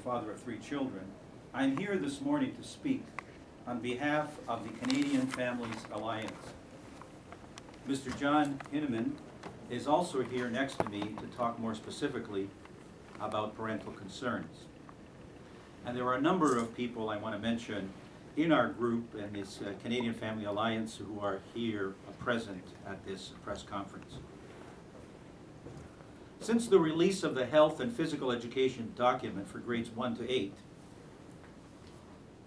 father of 3 children, I'm here this morning to speak on behalf of the Canadian Families Alliance. Mr. John Hinneman is also here next to me to talk more specifically about parental concerns. And there are a number of people I want to mention in our group and this Canadian Family Alliance who are here present at this press conference. Since the release of the Health and Physical Education document for grades 1 to 8,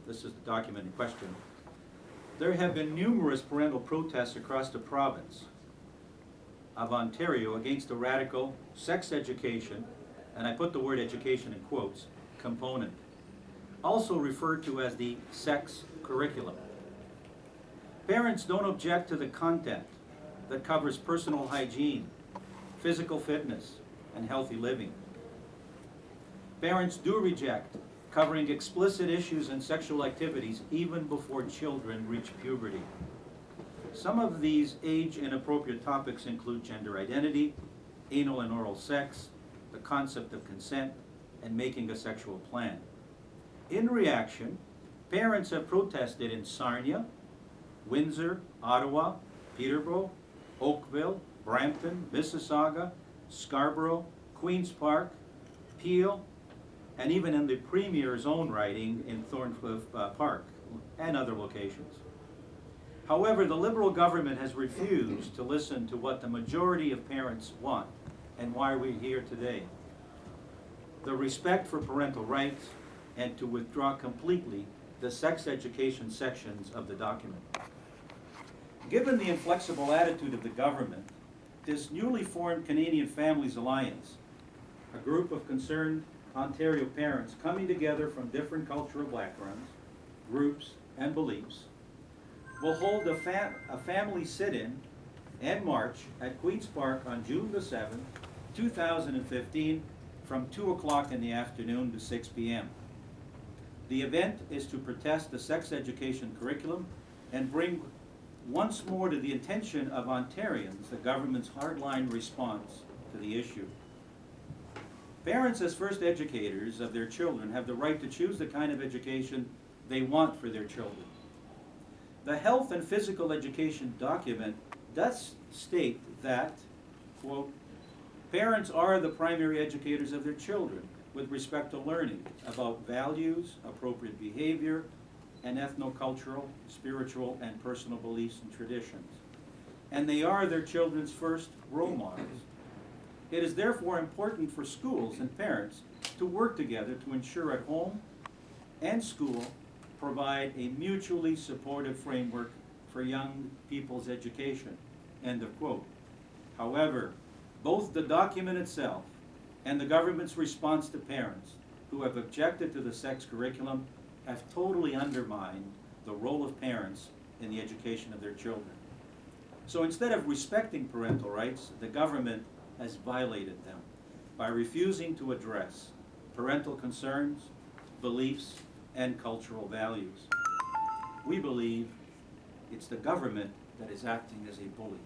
this is the document in question, there have been numerous parental protests across the province of Ontario against the radical sex education, and I put the word education in quotes, component, also referred to as the sex curriculum. Parents don't object to the content that covers personal hygiene, physical fitness, and healthy living. Parents do reject covering explicit issues and sexual activities even before children reach puberty. Some of these age-inappropriate topics include gender identity, anal and oral sex, the concept of consent, and making a sexual plan. In reaction, parents have protested in Sarnia, Windsor, Ottawa, Peterborough, Oakville, Brampton, Mississauga, Scarborough, Queen's Park, Peel, and even in the Premier's own riding in Thorncliffe Park and other locations. However, the Liberal government has refused to listen to what the majority of parents want and why we're here today. The respect for parental rights and to withdraw completely the sex education sections of the document. Given the inflexible attitude of the government, this newly formed Canadian Families Alliance, a group of concerned Ontario parents coming together from different cultural backgrounds, groups, and beliefs, will hold a family sit-in and march at Queen's Park on June the 7th, 2015 from 2 o'clock in the afternoon to 6 p.m. The event is to protest the sex education curriculum and bring once more to the attention of Ontarians the government's hardline response to the issue. Parents, as first educators of their children, have the right to choose the kind of education they want for their children. The Health and Physical Education document does state that, quote, parents are the primary educators of their children with respect to learning about values, appropriate behavior, and ethnocultural, spiritual, and personal beliefs and traditions. And they are their children's first role models. It is therefore important for schools and parents to work together to ensure at home and school provide a mutually supportive framework for young people's education, end of quote. However, both the document itself and the government's response to parents who have objected to the sex curriculum have totally undermined the role of parents in the education of their children. So instead of respecting parental rights, the government has violated them by refusing to address parental concerns, beliefs, and cultural values. We believe it's the government that is acting as a bully.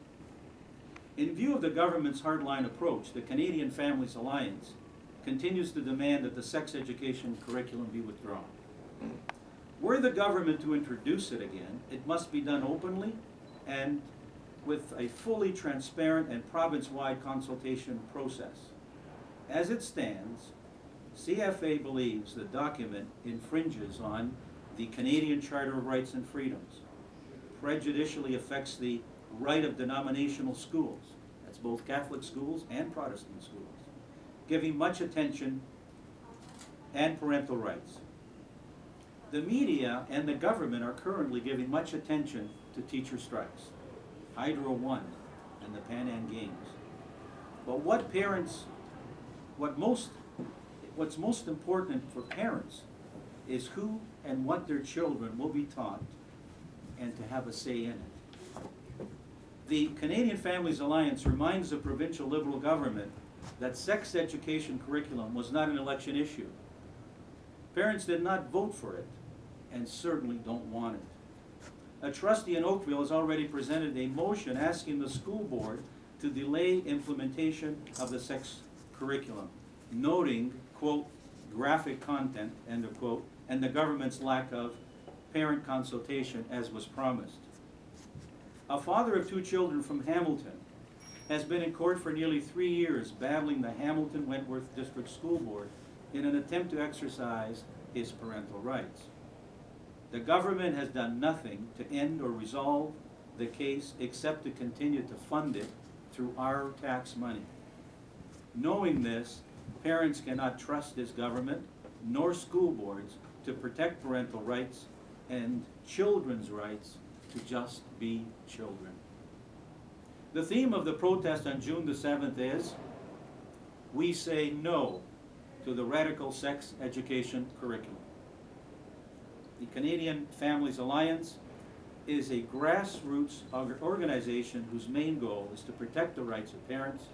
In view of the government's hardline approach, the Canadian Families Alliance continues to demand that the sex education curriculum be withdrawn. Were the government to introduce it again, it must be done openly and with a fully transparent and province-wide consultation process. As it stands, CFA believes the document infringes on the Canadian Charter of Rights and Freedoms, prejudicially affects the right of denominational schools, that's both Catholic schools and Protestant schools, giving much attention and parental rights. The media and the government are currently giving much attention to teacher strikes, Hydro One, and the Pan Am Games. But what's most important for parents is who and what their children will be taught and to have a say in it. The Canadian Families Alliance reminds the provincial Liberal government that sex education curriculum was not an election issue. Parents did not vote for it and certainly don't want it. A trustee in Oakville has already presented a motion asking the school board to delay implementation of the sex curriculum, noting, quote, graphic content, end of quote, and the government's lack of parent consultation as was promised. A father of 2 children from Hamilton has been in court for nearly 3 years battling the Hamilton-Wentworth District School Board in an attempt to exercise his parental rights. The government has done nothing to end or resolve the case except to continue to fund it through our tax money. Knowing this, parents cannot trust this government nor school boards to protect parental rights and children's rights to just be children. The theme of the protest on June the 7th is, "We say no to the radical sex education curriculum." The Canadian Families Alliance is a grassroots organization whose main goal is to protect the rights of parents,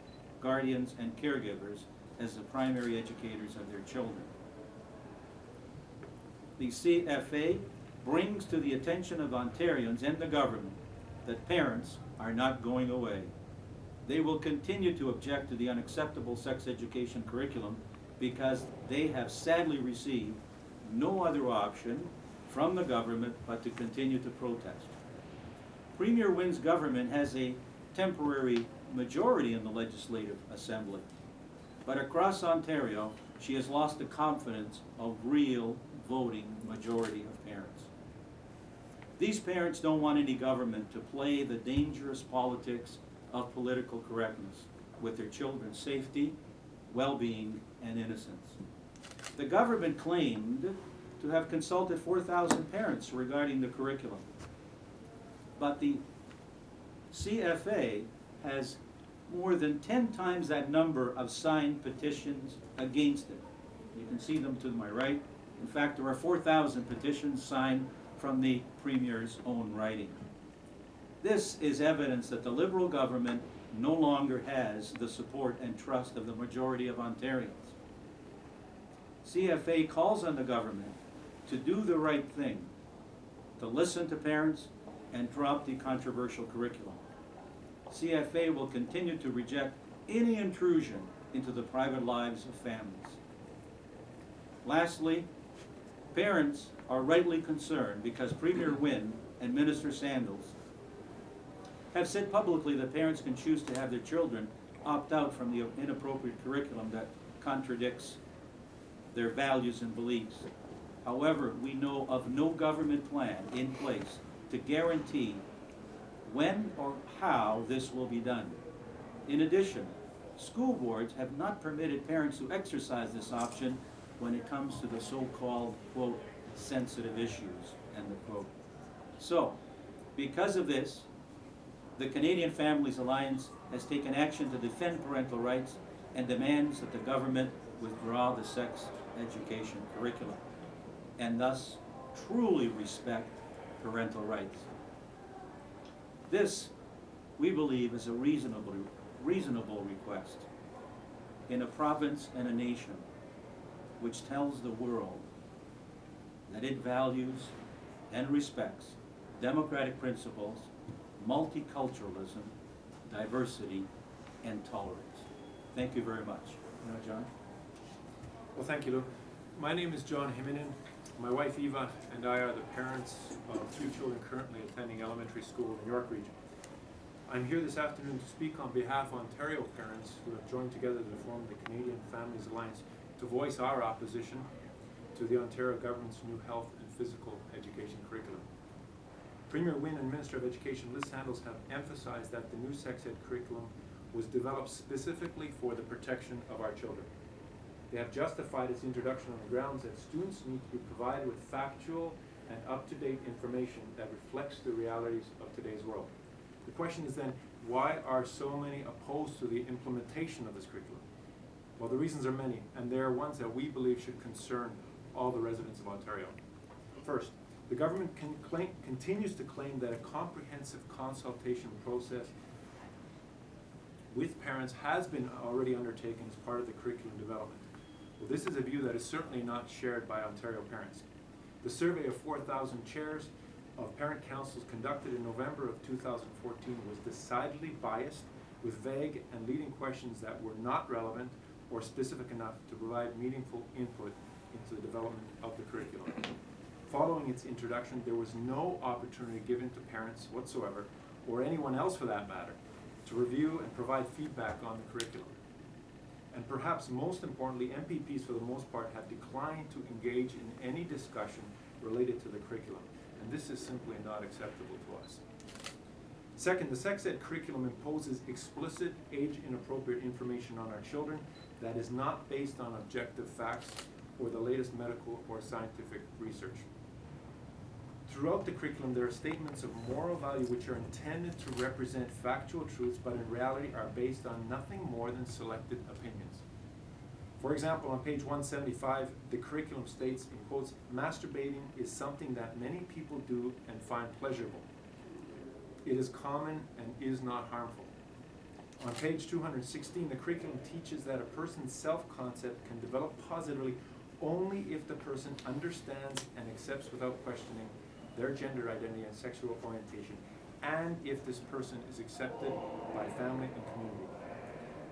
guardians, and caregivers as the primary educators of their children. The CFA brings to the attention of Ontarians and the government that parents are not going away. They will continue to object to the unacceptable sex education curriculum because they have sadly received no other option from the government but to continue to protest. Premier Wynn's government has a temporary majority in the Legislative Assembly, but across Ontario, she has lost the confidence of real voting majority of parents. These parents don't want any government to play the dangerous politics of political correctness with their children's safety, well-being, and innocence. The government claimed to have consulted 4,000 parents regarding the curriculum, but the CFA has more than 10 times that number of signed petitions against it. You can see them to my right. In fact, there are 4,000 petitions signed from the Premier's own writing. This is evidence that the Liberal government no longer has the support and trust of the majority of Ontarians. CFA calls on the government to do the right thing, to listen to parents and drop the controversial curriculum. CFA will continue to reject any intrusion into the private lives of families. Lastly, parents are rightly concerned because Premier Wynn and Minister Sandals have said publicly that parents can choose to have their children opt out from the inappropriate curriculum that contradicts their values and beliefs. However, we know of no government plan in place to guarantee when or how this will be done. In addition, school boards have not permitted parents to exercise this option when it comes to the so-called, quote, sensitive issues, end of quote. So, because of this, the Canadian Families Alliance has taken action to defend parental rights and demands that the government withdraw the sex education curriculum and thus truly respect parental rights. This, we believe, is a reasonable request in a province and a nation which tells the world that it values and respects democratic principles, multiculturalism, diversity, and tolerance. Thank you very much. John? Well, thank you, Luke. My name is John Himinen. My wife Eva and I are the parents of 2 children currently attending elementary school in the York region. I'm here this afternoon to speak on behalf of Ontario parents who have joined together to form the Canadian Families Alliance to voice our opposition to the Ontario government's new health and physical education curriculum. Premier Wynn and Minister of Education Liz Sandals have emphasized that the new sex ed curriculum was developed specifically for the protection of our children. They have justified its introduction on the grounds that students need to be provided with factual and up-to-date information that reflects the realities of today's world. The question is then, why are so many opposed to the implementation of this curriculum? Well, the reasons are many, and they are ones that we believe should concern all the residents of Ontario. First, the government continues to claim that a comprehensive consultation process with parents has been already undertaken as part of the curriculum development. Well, this is a view that is certainly not shared by Ontario parents. The survey of 4,000 chairs of parent councils conducted in November of 2014 was decidedly biased with vague and leading questions that were not relevant or specific enough to provide meaningful input development of the curriculum. Following its introduction, there was no opportunity given to parents whatsoever, or anyone else for that matter, to review and provide feedback on the curriculum. And perhaps most importantly, MPPs for the most part have declined to engage in any discussion related to the curriculum, and this is simply not acceptable to us. Second, the sex ed curriculum imposes explicit age-inappropriate information on our children that is not based on objective facts or the latest medical or scientific research. Throughout the curriculum, there are statements of moral value which are intended to represent factual truths, but in reality are based on nothing more than selected opinions. For example, on page 175, the curriculum states, in quotes, "Masturbating is something that many people do and find pleasurable. It is common and is not harmful." On page 216, the curriculum teaches that a person's self-concept can develop positively only if the person understands and accepts without questioning their gender identity and sexual orientation, and if this person is accepted by family and community.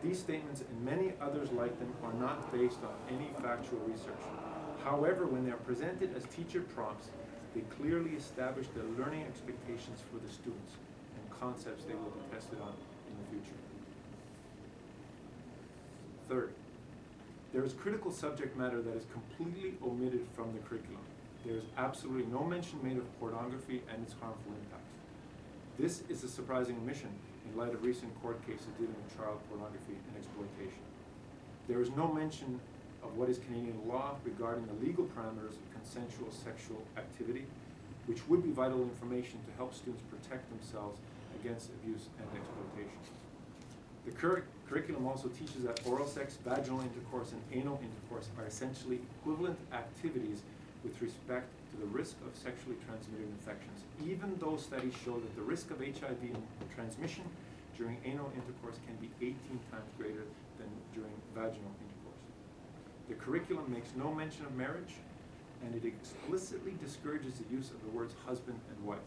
These statements and many others like them are not based on any factual research. However, when they are presented as teacher prompts, they clearly establish the learning expectations for the students and concepts they will be tested on in the future. Third, there is critical subject matter that is completely omitted from the curriculum. There is absolutely no mention made of pornography and its harmful impacts. This is a surprising omission in light of recent court cases dealing with child pornography and exploitation. There is no mention of what is Canadian law regarding the legal parameters of consensual sexual activity, which would be vital information to help students protect themselves against abuse and exploitation. The curriculum also teaches that oral sex, vaginal intercourse, and anal intercourse are essentially equivalent activities with respect to the risk of sexually transmitted infections, even though studies show that the risk of HIV transmission during anal intercourse can be 18 times greater than during vaginal intercourse. The curriculum makes no mention of marriage, and it explicitly discourages the use of the words husband and wife.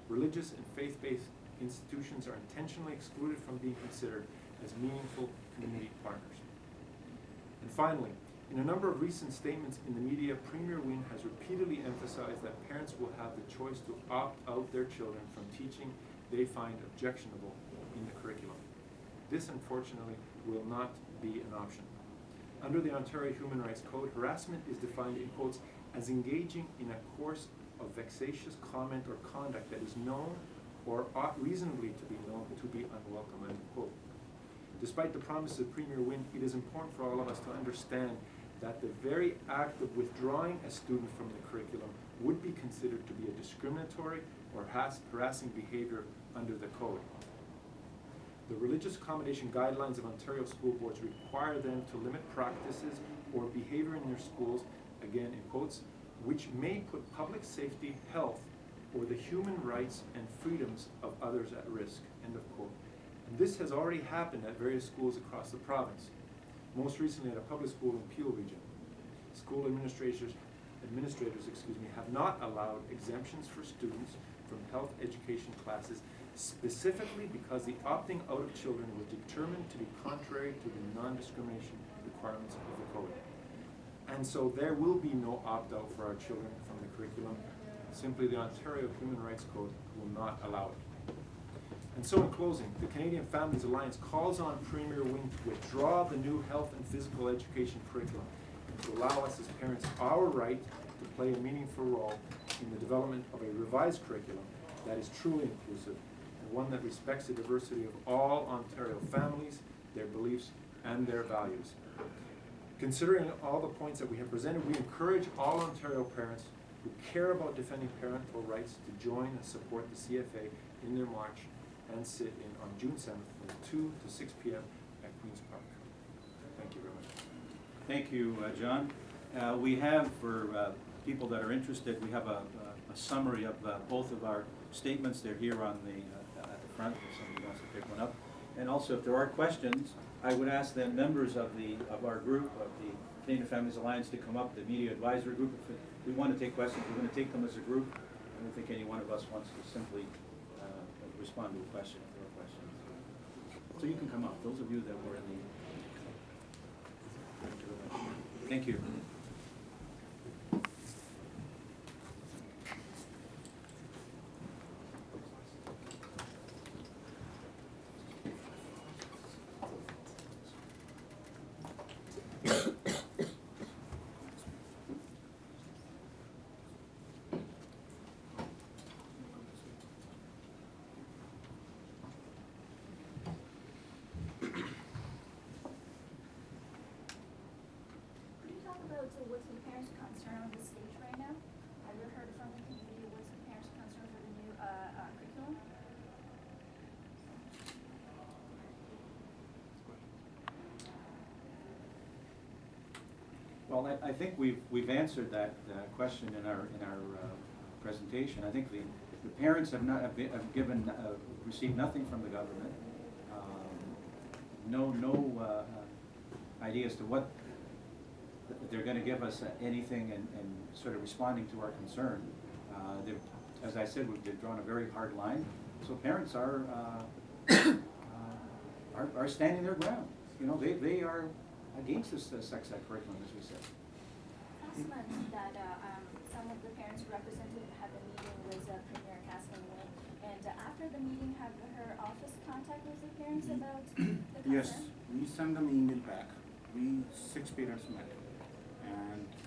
Religious and faith-based institutions are intentionally excluded from being considered as meaningful community partners. And finally, in a number of recent statements in the media, Premier Wynne has repeatedly emphasized that parents will have the choice to opt out their children from teaching they find objectionable in the curriculum. This, unfortunately, will not be an option. Under the Ontario Human Rights Code, harassment is defined in quotes as engaging in a course of vexatious comment or conduct that is known or ought reasonably to be known to be unwelcome, end quote. Despite the promises of Premier Wynne, it is important for all of us to understand that the very act of withdrawing a student from the curriculum would be considered to be a discriminatory or harassing behavior under the code. The religious accommodation guidelines of Ontario school boards require them to limit practices or behavior in their schools, again in quotes, which may put public safety, health, or the human rights and freedoms of others at risk, end of quote. And this has already happened at various schools across the province. Most recently at a public school in Peel region. School administrators have not allowed exemptions for students from health education classes specifically because the opting out of children was determined to be contrary to the non-discrimination requirements of the code. And so there will be no opt-out for our children from the curriculum. Simply the Ontario Human Rights Code will not allow it. And so in closing, the Canadian Families Alliance calls on Premier Wynne to withdraw the new health and physical education curriculum and to allow us as parents our right to play a meaningful role in the development of a revised curriculum that is truly inclusive and one that respects the diversity of all Ontario families, their beliefs, and their values. Considering all the points that we have presented, we encourage all Ontario parents who care about defending parental rights to join and support the CFA in their march and sit-in on June 7th from 2 to 6 p.m. at Queen's Park. Thank you very much. Thank you, John. We have, for people that are interested, we have a summary of both of our statements. They're here on the at the front if somebody wants to pick one up. And also, if there are questions, I would ask then members of our group, of the Canadian Families Alliance, to come up, the media advisory group. If we want to take questions, we're going to take them as a group. I don't think any one of us wants to simply respond to a question if there are questions. So you can come up, those of you that were in the... Thank you. Well, I think we've answered that question in our presentation. I think the parents have not, have given, received nothing from the government. No idea as to what they're gonna give us anything and sort of responding to our concern. As I said, they've drawn a very hard line, so parents are standing their ground. You know, they are against this sex ed curriculum, as we said. Last month that some of the parents represented had a meeting with Premier Castlemaine, and after the meeting, have her office contact with the parents about the concern? Yes, we sent them email back. We 6 parents met, and